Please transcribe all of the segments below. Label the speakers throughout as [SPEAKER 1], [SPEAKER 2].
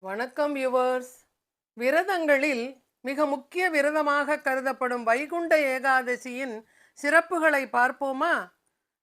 [SPEAKER 1] வணக்கம் வியூவர்ஸ். விரதங்களில் மிக முக்கிய விரதமாக கருதப்படும் வைகுண்ட ஏகாதசியின் சிறப்புகளை பார்ப்போமா?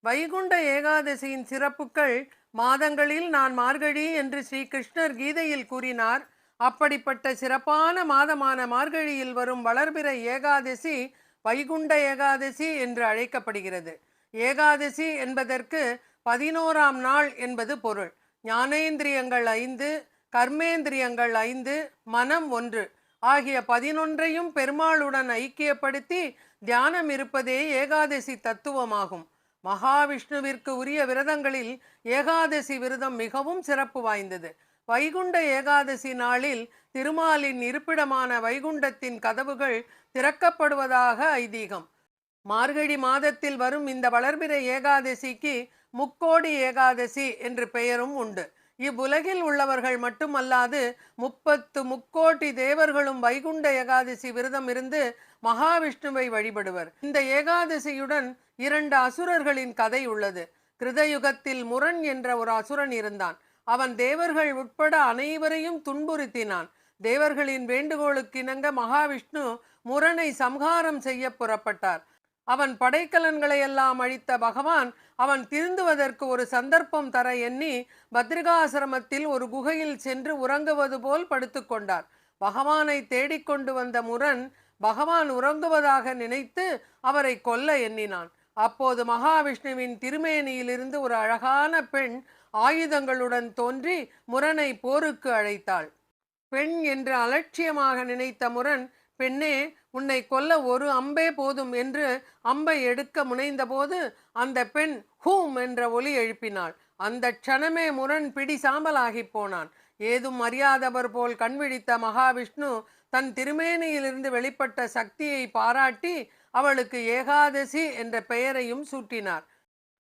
[SPEAKER 1] வைகுண்ட ஏகாதசியின் சிறப்புகள் மாதங்களில் நான் மார்கழி என்று ஸ்ரீ கிருஷ்ணர் கீதையில் கூறினார். அப்படிப்பட்ட சிறப்பான மாதமான மார்கழியில் வரும் வளர்பிறை ஏகாதசி வைகுண்ட ஏகாதசி என்று அழைக்கப்படுகிறது. ஏகாதசி என்பதற்கு 11ஆம் நாள் என்பது பொருள். ஞானேந்திரியங்கள் 5, கர்மேந்திரியங்கள் 5, மனம் 1 ஆகிய 11ஐயும் பெருமாளுடன் ஐக்கியப்படுத்தி தியானம் இருப்பதே ஏகாதசி தத்துவமாகும். மகாவிஷ்ணுவிற்கு உரிய விரதங்களில் ஏகாதசி விரதம் மிகவும் சிறப்பு வாய்ந்தது. வைகுண்ட ஏகாதசி நாளில் திருமாலின் இருப்பிடமான வைகுண்டத்தின் கதவுகள் திறக்கப்படுவதாக ஐதீகம். மார்கழி மாதத்தில் வரும் இந்த வளர்பிறை ஏகாதசிக்கு முக்கோடி ஏகாதசி என்று பெயரும் உண்டு. இவ்வுலகில் உள்ளவர்கள் மட்டுமல்லாது 30 முக்கோடி தேவர்களும் வைகுண்ட ஏகாதசி விரதம் இருந்து மகாவிஷ்ணுவை வழிபடுவர். இந்த ஏகாதசியுடன் 2 அசுரர்களின் கதை உள்ளது. கிருதயுகத்தில் முரண் என்ற ஒரு அசுரன் இருந்தான். அவன் தேவர்கள் உட்பட அனைவரையும் துன்புறுத்தினான். தேவர்களின் வேண்டுகோளுக்கிணங்க மகாவிஷ்ணு முரனை சம்ஹாரம் செய்ய புறப்பட்டார். அவன் படைக்கலன்களை எல்லாம் அழித்த பகவான் அவன் திருந்துவதற்கு ஒரு சந்தர்ப்பம் தர எண்ணி பத்ரிகாசிரமத்தில் ஒரு குகையில் சென்று உறங்குவது போல் படுத்துக்கொண்டார். பகவானை தேடிக்கொண்டு வந்த முரன் பகவான் உறங்குவதாக நினைத்து அவரை கொல்ல எண்ணினான். அப்போது மகாவிஷ்ணுவின் திருமேனியிலிருந்து ஒரு அழகான பெண் ஆயுதங்களுடன் தோன்றி முரனை போருக்கு அழைத்தாள். பெண் என்று அலட்சியமாக நினைத்த முரன், பெண்ணே, உன்னை கொல்ல ஒரு அம்பே போதும் என்று அம்பை எடுக்க முனைந்தபோது அந்த பெண் ஹூம் என்ற ஒலி எழுப்பினாள். அந்த க்ஷணமே முரண் பிடி சாம்பலாகி போனான். ஏதும் அறியாதவர் போல் கண்விழித்த மகாவிஷ்ணு தன் திருமேனியிலிருந்து வெளிப்பட்ட சக்தியை பாராட்டி அவளுக்கு ஏகாதசி என்ற பெயரையும் சூட்டினார்.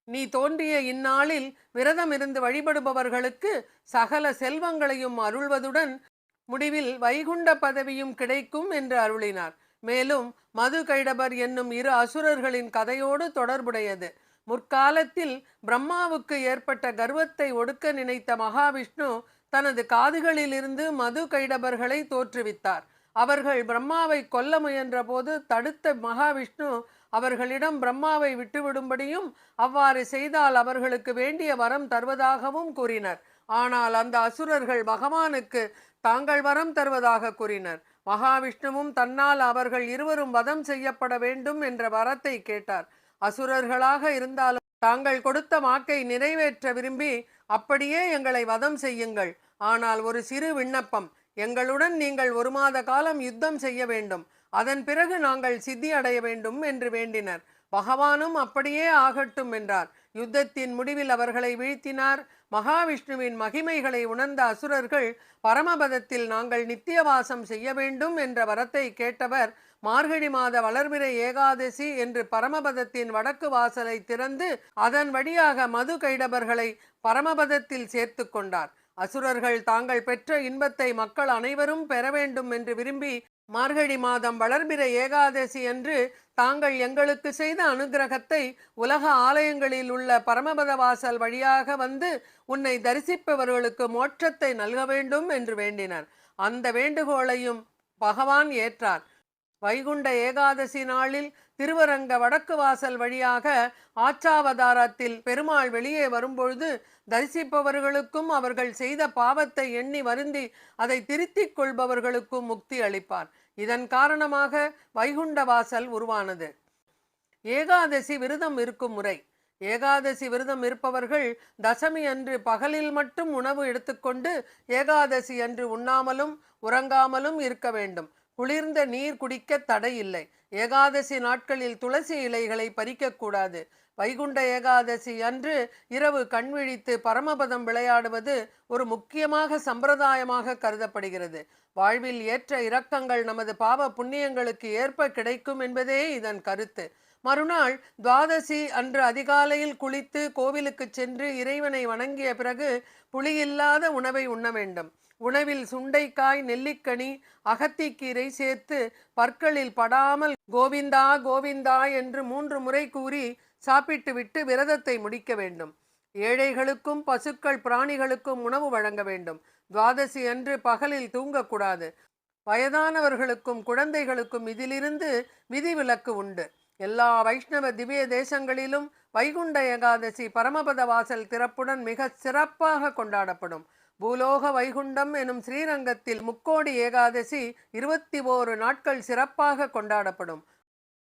[SPEAKER 1] நீ தோன்றிய இந்நாளில் விரதம் இருந்து வழிபடுபவர்களுக்கு சகல செல்வங்களையும் அருள்வதுடன் முடிவில் வைகுண்ட பதவியும் கிடைக்கும் என்று அருளினார். மேலும் மது கைடபர் என்னும் 2 அசுரர்களின் கதையோடு தொடர்புடையது. முற்காலத்தில் பிரம்மாவுக்கு ஏற்பட்ட கர்வத்தை ஒடுக்க நினைத்த மகாவிஷ்ணு தனது காதுகளிலிருந்து மது கைடபர்களை தோற்றுவித்தார். அவர்கள் பிரம்மாவை கொல்ல முயன்ற போது தடுத்த மகாவிஷ்ணு அவர்களிடம் பிரம்மாவை விட்டுவிடும்படியும் அவ்வாறு செய்தால் அவர்களுக்கு வேண்டிய வரம் தருவதாகவும் கூறினர். ஆனால் அந்த அசுரர்கள் பகவானுக்கு தாங்கள் வரம் தருவதாக கூறினர். மகாவிஷ்ணுவும் தன்னால் அவர்கள் இருவரும் வதம் செய்யப்பட வேண்டும் என்ற வரத்தை கேட்டார். அசுரர்களாக இருந்தாலும் தாங்கள் கொடுத்த வாக்கை நிறைவேற்ற விரும்பி, அப்படியே எங்களை வதம் செய்யுங்கள். ஆனால் ஒரு சிறு விண்ணப்பம், எங்களுடன் நீங்கள் 1 மாத காலம் யுத்தம் செய்ய வேண்டும். அதன் பிறகு நாங்கள் சித்தி அடைய வேண்டும் என்று வேண்டினர். பகவானும் அப்படியே ஆகட்டும் என்றார். யுத்தத்தின் முடிவில் அவர்களை வீழ்த்தினார். மகாவிஷ்ணுவின் மகிமைகளை உணர்ந்த அசுரர்கள் பரமபதத்தில் நாங்கள் நித்தியவாசம் செய்ய வேண்டும் என்ற வரத்தை கேட்டவர் மார்கழி மாத வளர்பிறை ஏகாதசி என்று பரமபதத்தின் வடக்கு வாசலை திறந்து அதன் வழியாக மது கைடபர்களை பரமபதத்தில் சேர்த்து கொண்டார். அசுரர்கள் தாங்கள் பெற்ற இன்பத்தை மக்கள் அனைவரும் பெற வேண்டும் என்று விரும்பி மார்கழி மாதம் வளர்பிறை ஏகாதசி என்று தாங்கள் எங்களுக்கு செய்த அனுகிரகத்தை உலக ஆலயங்களில் உள்ள பரமபத வாசல் வழியாக வந்து உன்னை தரிசிப்பவர்களுக்கு மோட்சத்தை நல்க வேண்டும் என்று வேண்டினர். அந்த வேண்டுகோளையும் பகவான் ஏற்றார். வைகுண்ட ஏகாதசி நாளில் திருவரங்க வடக்கு வாசல் வழியாக ஆச்சாவதாரத்தில் பெருமாள் வெளியே வரும்பொழுது தரிசிப்பவர்களுக்கும் அவர்கள் செய்த பாவத்தை எண்ணி வருந்தி அதை திருத்திக் கொள்பவர்களுக்கும் முக்தி அளிப்பார். இதன் காரணமாக வைகுண்ட வாசல் உருவானது. ஏகாதசி விரதம் இருக்கும் முறை. ஏகாதசி விரதம் இருப்பவர்கள் தசமி அன்று பகலில் மட்டும் உணவு எடுத்துக்கொண்டு ஏகாதசி அன்று உண்ணாமலும் உறங்காமலும் இருக்க வேண்டும். குளிர்ந்த நீர் குடிக்க தடை இல்லை. ஏகாதசி நாட்களில் துளசி இலைகளை பறிக்கக்கூடாது. வைகுண்ட ஏகாதசி அன்று இரவு கண்விழித்து பரமபதம் விளையாடுவது ஒரு முக்கியமாக சம்பிரதாயமாக கருதப்படுகிறது. வாழ்வில் ஏற்ற இரக்கங்கள் நமது பாவ புண்ணியங்களுக்கு ஏற்ப கிடைக்கும் என்பதே இதன் கருத்து. மறுநாள் துவாதசி அன்று அதிகாலையில் குளித்து கோவிலுக்கு சென்று இறைவனை வணங்கிய பிறகு புளியில்லாத உணவை உண்ண வேண்டும். உணவில் சுண்டைக்காய், நெல்லிக்கனி, அகத்திக்கீரை சேர்த்து பற்களில் படாமல் கோவிந்தா கோவிந்தா என்று 3 முறை கூறி சாப்பிட்டு விட்டு விரதத்தை முடிக்க வேண்டும். ஏழைகளுக்கும் பசுக்கள் பிராணிகளுக்கும் உணவு வழங்க வேண்டும். துவாதசி அன்று பகலில் தூங்கக்கூடாது. வயதானவர்களுக்கும் குழந்தைகளுக்கும் இதிலிருந்து விதிவிலக்கு உண்டு. எல்லா வைஷ்ணவ திவ்ய தேசங்களிலும் வைகுண்ட ஏகாதசி பரமபத வாசல் திறப்புடன் மிக சிறப்பாக கொண்டாடப்படும். பூலோக வைகுண்டம் எனும் ஸ்ரீரங்கத்தில் முக்கோடி ஏகாதசி 21 நாட்கள் சிறப்பாக கொண்டாடப்படும்.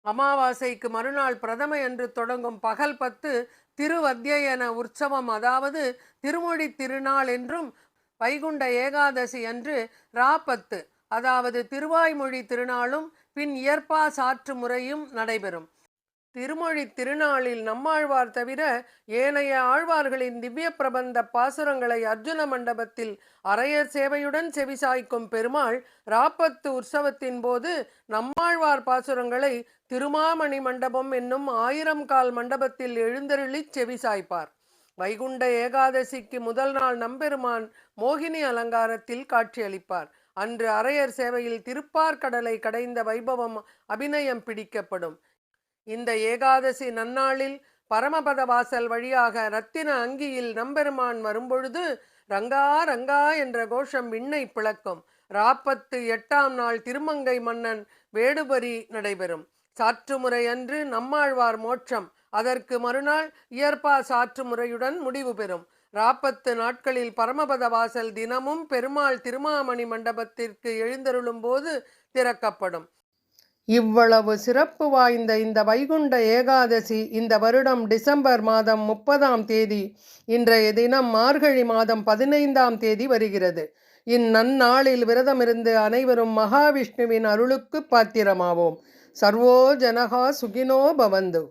[SPEAKER 1] அமாவாசைக்கு மறுநாள் பிரதம என்று தொடங்கும் பகல் 10 திருவத்யயன உற்சவம், அதாவது திருமொழி திருநாள் என்றும், வைகுண்ட ஏகாதசி அன்று ரா 10 அதாவது திருவாய்மொழி திருநாளும் பின் இயற்பா சாற்று முறையும் நடைபெறும். திருமொழி திருநாளில் நம்மாழ்வார் தவிர ஏனைய ஆழ்வார்களின் திவ்ய பிரபந்த பாசுரங்களை அர்ஜுன மண்டபத்தில் அரையர் சேவையுடன் செவிசாய்க்கும் பெருமாள் ராப்பத்து உற்சவத்தின் போது நம்மாழ்வார் பாசுரங்களை திருமாமணி மண்டபம் என்னும் 1000 கால் மண்டபத்தில் எழுந்தருளி செவிசாய்ப்பார். வைகுண்ட ஏகாதசிக்கு முதல் நாள் நம்பெருமான் மோகினி அலங்காரத்தில் காட்சியளிப்பார். அன்று அரையர் சேவையில் திருப்பார்கடலை கடைந்த வைபவம் அபிநயம் பிடிக்கப்படும். இந்த ஏகாதசி நன்னாளில் பரமபத வாசல் வழியாக ரத்தின அங்கியில் நம்பெருமான் வரும்பொழுது ரங்கா ரங்கா என்ற கோஷம் விண்ணை பிளக்கும். ராப்பத்து 8ஆம் நாள் திருமங்கை மன்னன் வேடுபரி நடைபெறும். சாற்றுமுறை அன்று நம்மாழ்வார் மோட்சம், அதற்கு மறுநாள் இயற்பா சாற்று முறையுடன் முடிவு பெறும். ராப்பத்து நாட்களில் பரமபத வாசல் தினமும் பெருமாள் திருமாமணி மண்டபத்திற்கு எழுந்தருளும் போது திறக்கப்படும். இவ்வளவு சிறப்பு வாய்ந்த இந்த வைகுண்ட ஏகாதசி இந்த வருடம் டிசம்பர் மாதம் 30ஆம் தேதி, இன்றைய தினம் மார்கழி மாதம் 15ஆம் தேதி வருகிறது. இந்நன்னாளில் விரதமிருந்து அனைவரும் மகாவிஷ்ணுவின் அருளுக்கு பாத்திரமாவோம். சர்வோ ஜனகா சுகினோ பவந்து.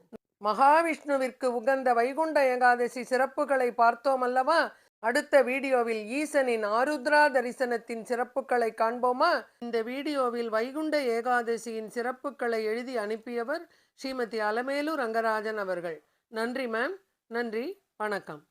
[SPEAKER 1] மகாவிஷ்ணுவிற்கு உகந்த வைகுண்ட ஏகாதசி சிறப்புகளை பார்த்தோம் அல்லவா? அடுத்த வீடியோவில் ஈசனின் ஆருத்ரா தரிசனத்தின் சிறப்புகளை காண்போமா? இந்த வீடியோவில் வைகுண்ட ஏகாதசியின் சிறப்புகளை எழுதி அனுப்பியவர் ஸ்ரீமதி அலமேலு ரங்கராஜன் அவர்கள். நன்றி மேம். நன்றி. வணக்கம்.